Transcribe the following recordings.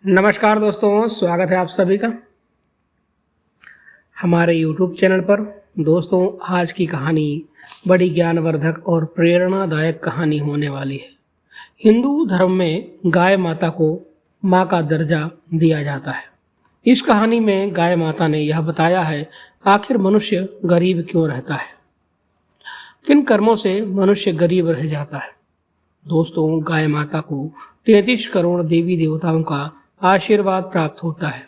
नमस्कार दोस्तों, स्वागत है आप सभी का हमारे YouTube चैनल पर। दोस्तों, आज की कहानी बड़ी ज्ञानवर्धक और प्रेरणादायक कहानी होने वाली है। हिंदू धर्म में गाय माता को माँ का दर्जा दिया जाता है। इस कहानी में गाय माता ने यह बताया है आखिर मनुष्य गरीब क्यों रहता है, किन कर्मों से मनुष्य गरीब रह जाता है। दोस्तों, गाय माता को 33 करोड़ देवी देवताओं का आशीर्वाद प्राप्त होता है।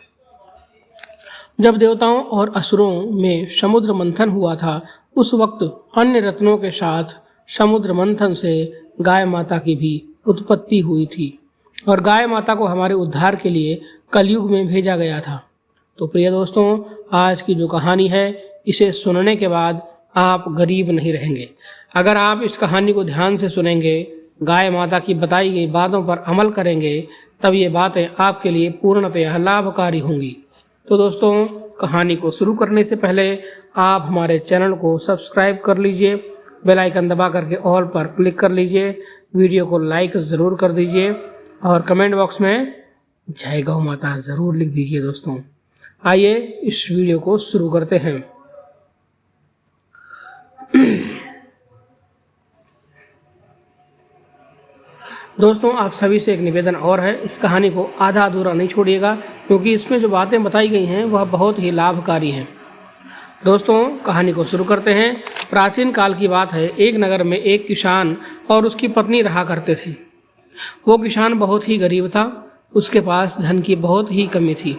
जब देवताओं और असुरों में समुद्र मंथन हुआ था, उस वक्त अन्य रत्नों के साथ समुद्र मंथन से गाय माता की भी उत्पत्ति हुई थी और गाय माता को हमारे उद्धार के लिए कलयुग में भेजा गया था। तो प्रिय दोस्तों, आज की जो कहानी है, इसे सुनने के बाद आप गरीब नहीं रहेंगे। अगर आप इस कहानी को ध्यान से सुनेंगे, गाय माता की बताई गई बातों पर अमल करेंगे, तब ये बातें आपके लिए पूर्णतः लाभकारी होंगी। तो दोस्तों, कहानी को शुरू करने से पहले आप हमारे चैनल को सब्सक्राइब कर लीजिए, बेल आइकन दबा करके ऑल पर क्लिक कर लीजिए, वीडियो को लाइक ज़रूर कर दीजिए और कमेंट बॉक्स में जय गौ माता ज़रूर लिख दीजिए। दोस्तों, आइए इस वीडियो को शुरू करते हैं। दोस्तों, आप सभी से एक निवेदन और है, इस कहानी को आधा अधूरा नहीं छोड़िएगा, क्योंकि इसमें जो बातें बताई गई हैं वह बहुत ही लाभकारी हैं। दोस्तों, कहानी को शुरू करते हैं। प्राचीन काल की बात है। एक नगर में एक किसान और उसकी पत्नी रहा करते थे। वो किसान बहुत ही गरीब था, उसके पास धन की बहुत ही कमी थी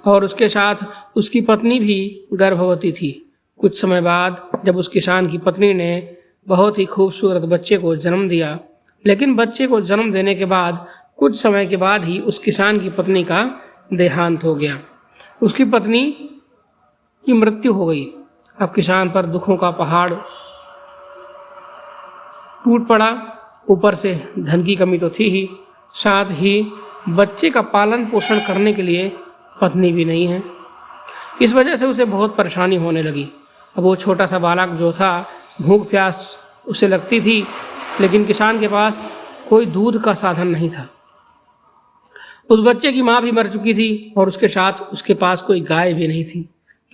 और उसके साथ उसकी पत्नी भी गर्भवती थी। कुछ समय बाद जब उस किसान की पत्नी ने बहुत ही खूबसूरत बच्चे को जन्म दिया, लेकिन बच्चे को जन्म देने के बाद कुछ समय के बाद ही उस किसान की पत्नी का देहांत हो गया। उसकी पत्नी की मृत्यु हो गई। अब किसान पर दुखों का पहाड़ टूट पड़ा। ऊपर से धन की कमी तो थी ही, साथ ही बच्चे का पालन पोषण करने के लिए पत्नी भी नहीं है। इस वजह से उसे बहुत परेशानी होने लगी। अब वो छोटा सा बालक जो था, भूख प्यास उसे लगती थी, लेकिन किसान के पास कोई दूध का साधन नहीं था। उस बच्चे की माँ भी मर चुकी थी और उसके साथ उसके पास कोई गाय भी नहीं थी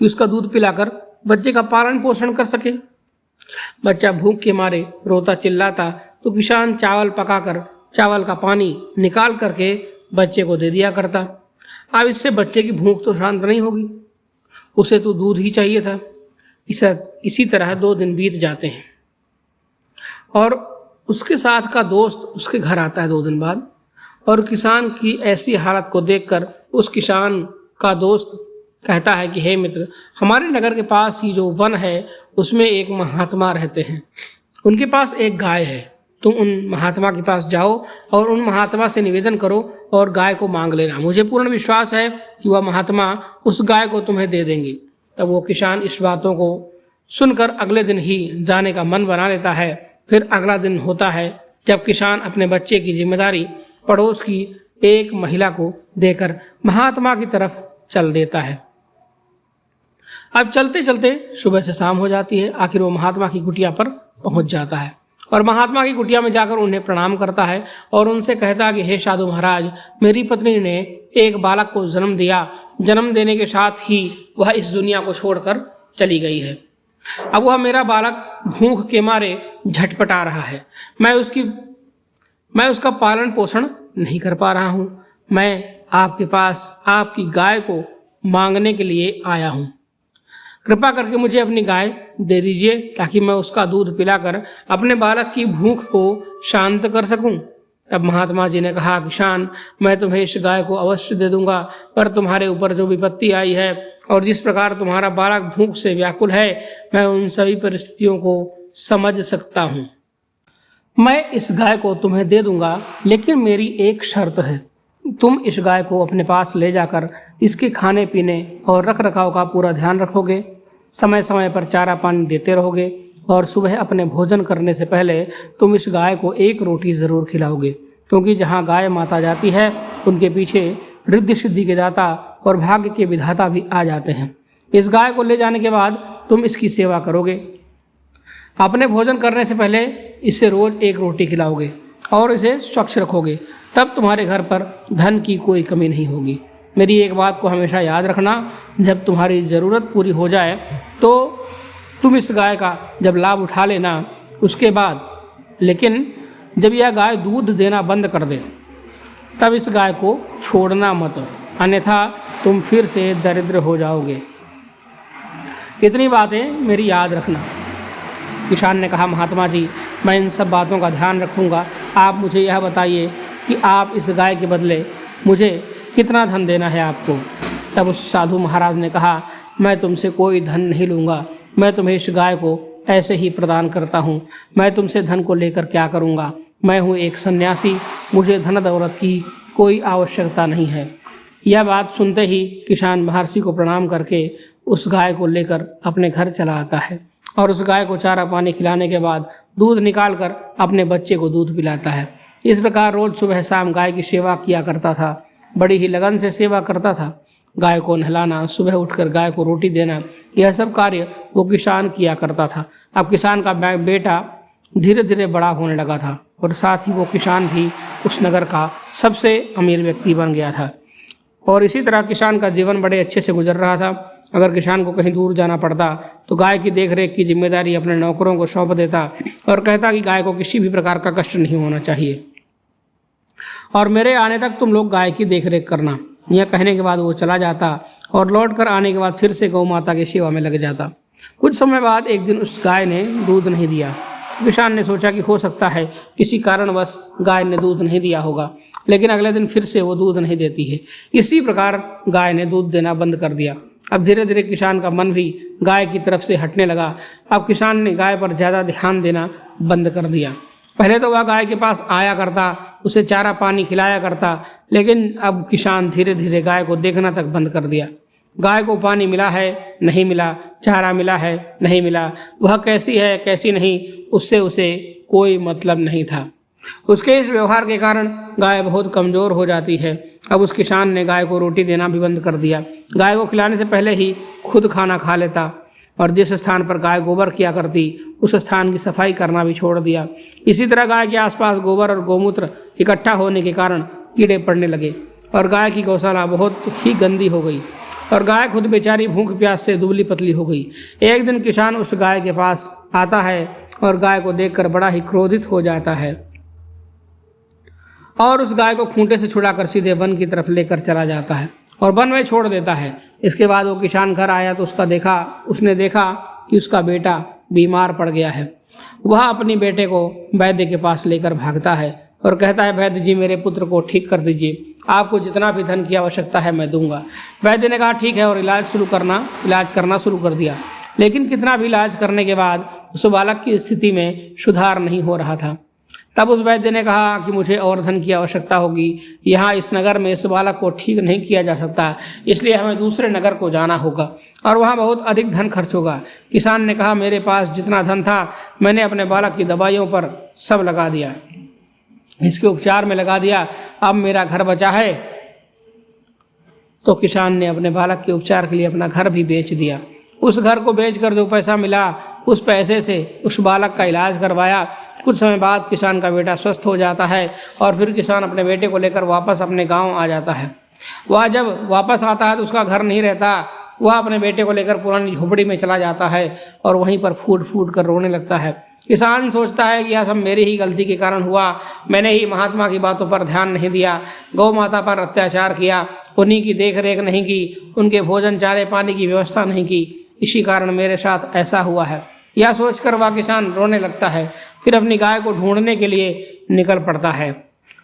कि उसका दूध पिलाकर बच्चे का पालन पोषण कर सके। बच्चा भूख के मारे रोता चिल्लाता तो किसान चावल पकाकर चावल का पानी निकाल करके बच्चे को दे दिया करता। अब इससे बच्चे की भूख तो शांत नहीं होगी, उसे तो दूध ही चाहिए था। इसी तरह 2 दिन बीत जाते हैं और उसके साथ का दोस्त उसके घर आता है 2 दिन बाद, और किसान की ऐसी हालत को देखकर उस किसान का दोस्त कहता है कि हे मित्र, हमारे नगर के पास ही जो वन है उसमें एक महात्मा रहते हैं, उनके पास एक गाय है। तुम उन महात्मा के पास जाओ और उन महात्मा से निवेदन करो और गाय को मांग लेना। मुझे पूर्ण विश्वास है कि वह महात्मा उस गाय को तुम्हें दे देंगे। तब वो किसान इस बातों को सुनकर अगले दिन ही जाने का मन बना लेता है। फिर अगला दिन होता है जब किसान अपने बच्चे की जिम्मेदारी पड़ोस की एक महिला को देकर महात्मा की तरफ चल देता है। अब चलते चलते सुबह से शाम हो जाती है। आखिर वो महात्मा की कुटिया पर पहुंच जाता है और महात्मा की कुटिया में जाकर उन्हें प्रणाम करता है और उनसे कहता है कि हे साधु महाराज, मेरी पत्नी ने एक बालक को जन्म दिया। जन्म देने के साथ ही वह इस दुनिया को छोड़कर चली गई है। अब वह मेरा बालक भूख के मारे झटपटा रहा है। मैं उसका पालन पोषण नहीं कर पा रहा हूँ। मैं आपके पास आपकी गाय को मांगने के लिए आया हूँ। कृपा करके मुझे अपनी गाय दे दीजिए ताकि मैं उसका दूध पिलाकर अपने बालक की भूख को शांत कर सकूं। तब महात्मा जी ने कहा, किसान, मैं तुम्हें इस गाय को अवश्य दे दूंगा, पर तुम्हारे ऊपर जो विपत्ति आई है और जिस प्रकार तुम्हारा बालक भूख से व्याकुल है, मैं उन सभी परिस्थितियों को समझ सकता हूँ। मैं इस गाय को तुम्हें दे दूंगा, लेकिन मेरी एक शर्त है। तुम इस गाय को अपने पास ले जाकर इसके खाने पीने और रख रखाव का पूरा ध्यान रखोगे, समय समय पर चारा पानी देते रहोगे और सुबह अपने भोजन करने से पहले तुम इस गाय को 1 रोटी ज़रूर खिलाओगे, क्योंकि जहाँ गाय माता जाती है उनके पीछे रिद्धि सिद्धि के दाता और भाग्य के विधाता भी आ जाते हैं। इस गाय को ले जाने के बाद तुम इसकी सेवा करोगे। अपने भोजन करने से पहले इसे रोज़ 1 रोटी खिलाओगे और इसे स्वच्छ रखोगे तब तुम्हारे घर पर धन की कोई कमी नहीं होगी। मेरी एक बात को हमेशा याद रखना, जब तुम्हारी ज़रूरत पूरी हो जाए तो तुम इस गाय का जब लाभ उठा लेना, उसके बाद लेकिन जब यह गाय दूध देना बंद कर दे तब इस गाय को छोड़ना मत, अन्यथा तुम फिर से दरिद्र हो जाओगे। इतनी बातें मेरी याद रखना। किसान ने कहा, महात्मा जी, मैं इन सब बातों का ध्यान रखूँगा। आप मुझे यह बताइए कि आप इस गाय के बदले मुझे कितना धन देना है आपको। तब उस साधु महाराज ने कहा, मैं तुमसे कोई धन नहीं लूँगा, मैं तुम्हें इस गाय को ऐसे ही प्रदान करता हूँ। मैं तुमसे धन को लेकर क्या करूँगा? मैं हूँ एक सन्यासी, मुझे धन दौलत की कोई आवश्यकता नहीं है। यह बात सुनते ही किसान महर्षि को प्रणाम करके उस गाय को लेकर अपने घर चला आता है और उस गाय को चारा पानी खिलाने के बाद दूध निकाल कर अपने बच्चे को दूध पिलाता है। इस प्रकार रोज़ सुबह शाम गाय की सेवा किया करता था। बड़ी ही लगन से सेवा करता था। गाय को नहलाना, सुबह उठकर गाय को रोटी देना, यह सब कार्य वो किसान किया करता था। अब किसान का बेटा धीरे धीरे बड़ा होने लगा था और साथ ही वो किसान भी उस नगर का सबसे अमीर व्यक्ति बन गया था। और इसी तरह किसान का जीवन बड़े अच्छे से गुजर रहा था। अगर किसान को कहीं दूर जाना पड़ता तो गाय की देखरेख की जिम्मेदारी अपने नौकरों को सौंप देता और कहता कि गाय को किसी भी प्रकार का कष्ट नहीं होना चाहिए और मेरे आने तक तुम लोग गाय की देखरेख करना। यह कहने के बाद वो चला जाता और लौट कर आने के बाद फिर से गौ माता की सेवा में लग जाता। कुछ समय बाद एक दिन उस गाय ने दूध नहीं दिया। किसान ने सोचा कि हो सकता है किसी कारणवश गाय ने दूध नहीं दिया होगा, लेकिन अगले दिन फिर से वो दूध नहीं देती है। इसी प्रकार गाय ने दूध देना बंद कर दिया। अब धीरे धीरे किसान का मन भी गाय की तरफ से हटने लगा। अब किसान ने गाय पर ज़्यादा ध्यान देना बंद कर दिया। पहले तो वह गाय के पास आया करता, उसे चारा पानी खिलाया करता, लेकिन अब किसान धीरे धीरे गाय को देखना तक बंद कर दिया। गाय को पानी मिला है, नहीं मिला, चारा मिला है, नहीं मिला, वह कैसी है कैसी नहीं, उससे उसे कोई मतलब नहीं था। उसके इस व्यवहार के कारण गाय बहुत कमज़ोर हो जाती है। अब उस किसान ने गाय को रोटी देना भी बंद कर दिया। गाय को खिलाने से पहले ही खुद खाना खा लेता और जिस स्थान पर गाय गोबर किया करती उस स्थान की सफाई करना भी छोड़ दिया। इसी तरह गाय के आसपास गोबर और गोमूत्र इकट्ठा होने के कारण कीड़े पड़ने लगे और गाय की गौशाला बहुत ही गंदी हो गई और गाय खुद बेचारी भूख प्यास से दुबली पतली हो गई। एक दिन किसान उस गाय के पास आता है और गाय को देखकर बड़ा ही क्रोधित हो जाता है और उस गाय को खूंटे से छुड़ाकर सीधे वन की तरफ लेकर चला जाता है और वन में छोड़ देता है। इसके बाद वो किसान घर आया तो उसने देखा कि उसका बेटा बीमार पड़ गया है। वह अपने बेटे को वैद्य के पास लेकर भागता है और कहता है, वैद्य जी, मेरे पुत्र को ठीक कर दीजिए, आपको जितना भी धन की आवश्यकता है मैं दूंगा। वैद्य ने कहा ठीक है और इलाज करना शुरू कर दिया। लेकिन कितना भी इलाज करने के बाद उस बालक की स्थिति में सुधार नहीं हो रहा था। तब उस वैद्य ने कहा कि मुझे और धन की आवश्यकता होगी, यहाँ इस नगर में इस बालक को ठीक नहीं किया जा सकता, इसलिए हमें दूसरे नगर को जाना होगा और वहाँ बहुत अधिक धन खर्च होगा। किसान ने कहा, मेरे पास जितना धन था मैंने अपने बालक की दवाइयों पर सब लगा दिया, इसके उपचार में लगा दिया, अब मेरा घर बचा है। तो किसान ने अपने बालक के उपचार के लिए अपना घर भी बेच दिया। उस घर को बेचकर जो पैसा मिला उस पैसे से उस बालक का इलाज करवाया। कुछ समय बाद किसान का बेटा स्वस्थ हो जाता है और फिर किसान अपने बेटे को लेकर वापस अपने गांव आ जाता है। वह जब वापस आता है तो उसका घर नहीं रहता। वह अपने बेटे को लेकर पुरानी झोपड़ी में चला जाता है और वहीं पर फूट फूट कर रोने लगता है। किसान सोचता है कि यह सब मेरी ही गलती के कारण हुआ, मैंने ही महात्मा की बातों पर ध्यान नहीं दिया, गौ माता पर अत्याचार किया, उन्हीं की देख रेख नहीं की, उनके भोजन चारे पानी की व्यवस्था नहीं की, इसी कारण मेरे साथ ऐसा हुआ है। यह सोचकर वह किसान रोने लगता है। फिर अपनी गाय को ढूंढने के लिए निकल पड़ता है।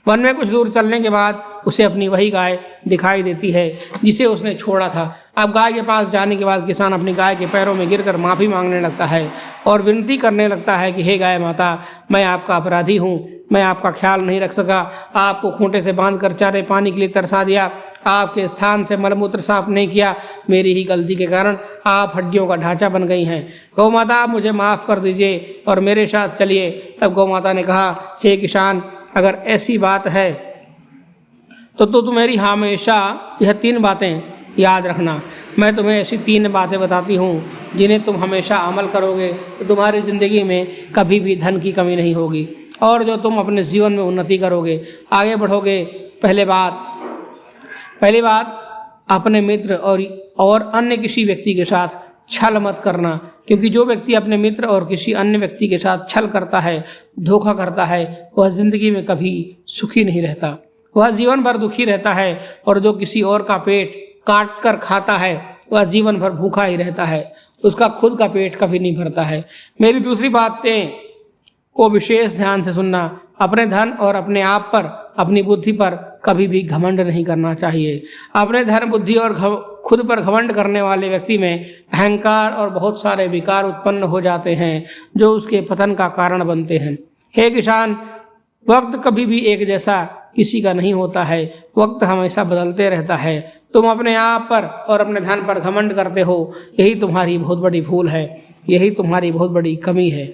वन में कुछ दूर चलने के बाद उसे अपनी वही गाय दिखाई देती है जिसे उसने छोड़ा था। अब गाय के पास जाने के बाद किसान अपनी गाय के पैरों में गिरकर माफ़ी मांगने लगता है और विनती करने लगता है कि हे गाय माता, मैं आपका अपराधी हूँ, मैं आपका ख्याल नहीं रख सका, आपको खूंटे से बांधकर चारे पानी के लिए तरसा दिया, आपके स्थान से मलमूत्र साफ नहीं किया, मेरी ही गलती के कारण आप हड्डियों का ढांचा बन गई हैं। गौ माता, आप मुझे माफ़ कर दीजिए और मेरे साथ चलिए। तब गौ माता ने कहा, हे किसान, अगर ऐसी बात है तो तुम्हारी हमेशा यह 3 बातें याद रखना। मैं तुम्हें ऐसी 3 बातें बताती हूँ जिन्हें तुम हमेशा अमल करोगे तो तुम्हारी ज़िंदगी में कभी भी धन की कमी नहीं होगी। और जो तुम अपने जीवन में उन्नति करोगे, आगे बढ़ोगे। पहली बात अपने मित्र और अन्य किसी व्यक्ति के साथ छल मत करना, क्योंकि जो व्यक्ति अपने मित्र और किसी अन्य व्यक्ति के साथ छल करता है, धोखा करता है, वह जिंदगी में कभी सुखी नहीं रहता, वह जीवन भर दुखी रहता है। और जो किसी और का पेट काट कर खाता है, वह जीवन भर भूखा ही रहता है, उसका खुद का पेट कभी नहीं भरता है। मेरी दूसरी बातें को विशेष ध्यान से सुनना। अपने धन और अपने आप पर, अपनी बुद्धि पर कभी भी घमंड नहीं करना चाहिए। अपने धन, बुद्धि और खुद पर घमंड करने वाले व्यक्ति में अहंकार और बहुत सारे विकार उत्पन्न हो जाते हैं, जो उसके पतन का कारण बनते हैं। हे किसान, वक्त कभी भी एक जैसा किसी का नहीं होता है, वक्त हमेशा बदलते रहता है। तुम अपने आप पर और अपने धन पर घमंड करते हो, यही तुम्हारी बहुत बड़ी भूल है, यही तुम्हारी बहुत बड़ी कमी है।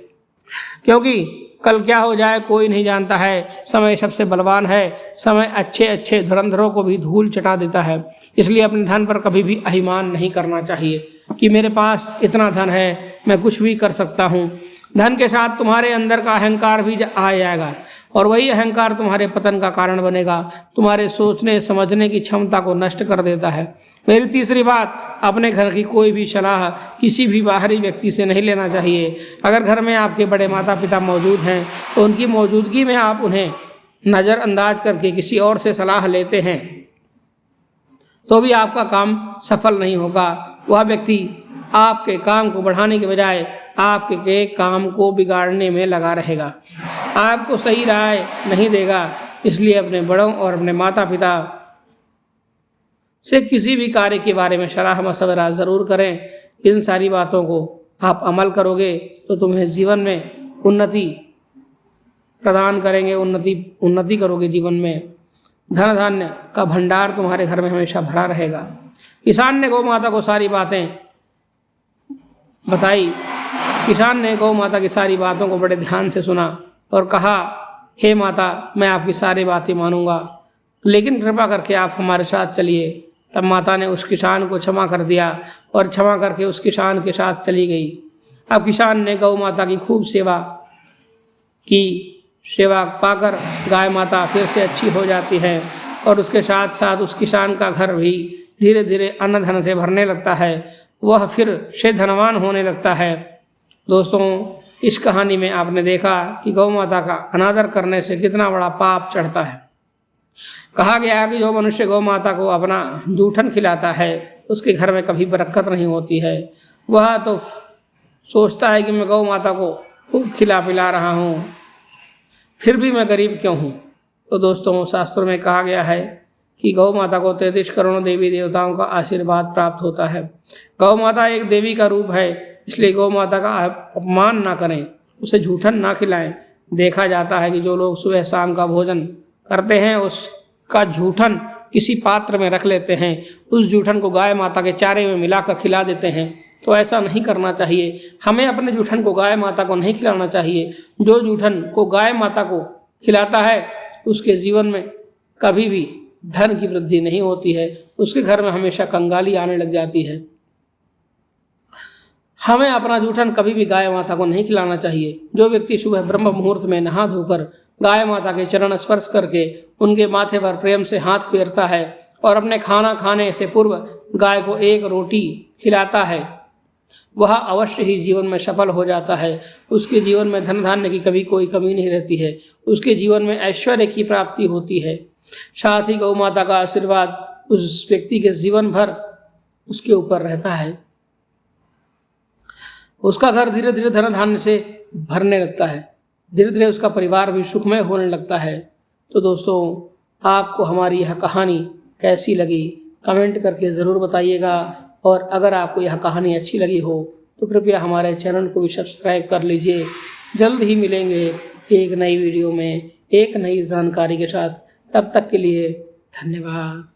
क्योंकि कल क्या हो जाए कोई नहीं जानता है। समय सबसे बलवान है, समय अच्छे अच्छे धुरंधरों को भी धूल चटा देता है। इसलिए अपने धन पर कभी भी अभिमान नहीं करना चाहिए कि मेरे पास इतना धन है, मैं कुछ भी कर सकता हूँ। धन के साथ तुम्हारे अंदर का अहंकार भी आ जाएगा, और वही अहंकार तुम्हारे पतन का कारण बनेगा, तुम्हारे सोचने समझने की क्षमता को नष्ट कर देता है। मेरी तीसरी बात, अपने घर की कोई भी सलाह किसी भी बाहरी व्यक्ति से नहीं लेना चाहिए। अगर घर में आपके बड़े माता पिता मौजूद हैं, तो उनकी मौजूदगी में आप उन्हें नज़रअंदाज करके किसी और से सलाह लेते हैं, तो भी आपका काम सफल नहीं होगा। वह व्यक्ति आपके काम को बढ़ाने के बजाय आपके काम को बिगाड़ने में लगा रहेगा, आपको सही राय नहीं देगा। इसलिए अपने बड़ों और अपने माता पिता से किसी भी कार्य के बारे में सलाह मशवरा ज़रूर करें। इन सारी बातों को आप अमल करोगे तो तुम्हें जीवन में उन्नति प्रदान करेंगे, उन्नति करोगे जीवन में। धन धान्य का भंडार तुम्हारे घर में हमेशा भरा रहेगा। किसान ने गौ माता को सारी बातें बताई। किसान ने गौ माता की सारी बातों को बड़े ध्यान से सुना और कहा, हे माता, मैं आपकी सारी बातें मानूंगा, लेकिन कृपा करके आप हमारे साथ चलिए। तब माता ने उस किसान को क्षमा कर दिया और क्षमा करके उस किसान के साथ चली गई। अब किसान ने गौ माता की खूब सेवा की। सेवा पाकर गाय माता फिर से अच्छी हो जाती है, और उसके साथ साथ उस किसान का घर भी धीरे धीरे अन्न धन से भरने लगता है, वह फिर से धनवान होने लगता है। दोस्तों, इस कहानी में आपने देखा कि गौ माता का अनादर करने से कितना बड़ा पाप चढ़ता है। कहा गया है कि जो मनुष्य गौ माता को अपना जूठन खिलाता है, उसके घर में कभी बरकत नहीं होती है। वह तो सोचता है कि मैं गौ माता को खूब खिला पिला रहा हूँ, फिर भी मैं गरीब क्यों हूँ। तो दोस्तों, शास्त्रों में कहा गया है कि गौ माता को 33 करोड़ देवी देवताओं का आशीर्वाद प्राप्त होता है। गौ माता एक देवी का रूप है, इसलिए गौ माता का अपमान ना करें, उसे जूठन ना खिलाएं। देखा जाता है कि जो लोग सुबह शाम का भोजन करते हैं, उसका जूठन किसी पात्र में रख लेते हैं, उस जूठन को गाय माता के चारे में मिलाकर खिला देते हैं। तो ऐसा नहीं करना चाहिए। हमें अपने जूठन को गाय माता को नहीं खिलाना चाहिए। जो जूठन को गाय माता को खिलाता है, उसके जीवन में कभी भी धन की वृद्धि नहीं होती है, उसके घर में हमेशा कंगाली आने लग जाती है। हमें अपना जूठन कभी भी गाय माता को नहीं खिलाना चाहिए। जो व्यक्ति सुबह ब्रह्म मुहूर्त में नहा धोकर गाय माता के चरण स्पर्श करके उनके माथे पर प्रेम से हाथ फेरता है और अपने खाना खाने से पूर्व गाय को एक रोटी खिलाता है, वह अवश्य ही जीवन में सफल हो जाता है। उसके जीवन में धन धान्य की कभी कोई कमी नहीं रहती है, उसके जीवन में ऐश्वर्य की प्राप्ति होती है। साथ ही गौ माता का आशीर्वाद उस व्यक्ति के जीवन भर उसके ऊपर रहता है। उसका घर धीरे धीरे धन धान्य से भरने लगता है, धीरे धीरे उसका परिवार भी सुखमय होने लगता है। तो दोस्तों, आपको हमारी यह कहानी कैसी लगी कमेंट करके ज़रूर बताइएगा, और अगर आपको यह कहानी अच्छी लगी हो तो कृपया हमारे चैनल को भी सब्सक्राइब कर लीजिए। जल्द ही मिलेंगे एक नई वीडियो में एक नई जानकारी के साथ। तब तक के लिए धन्यवाद।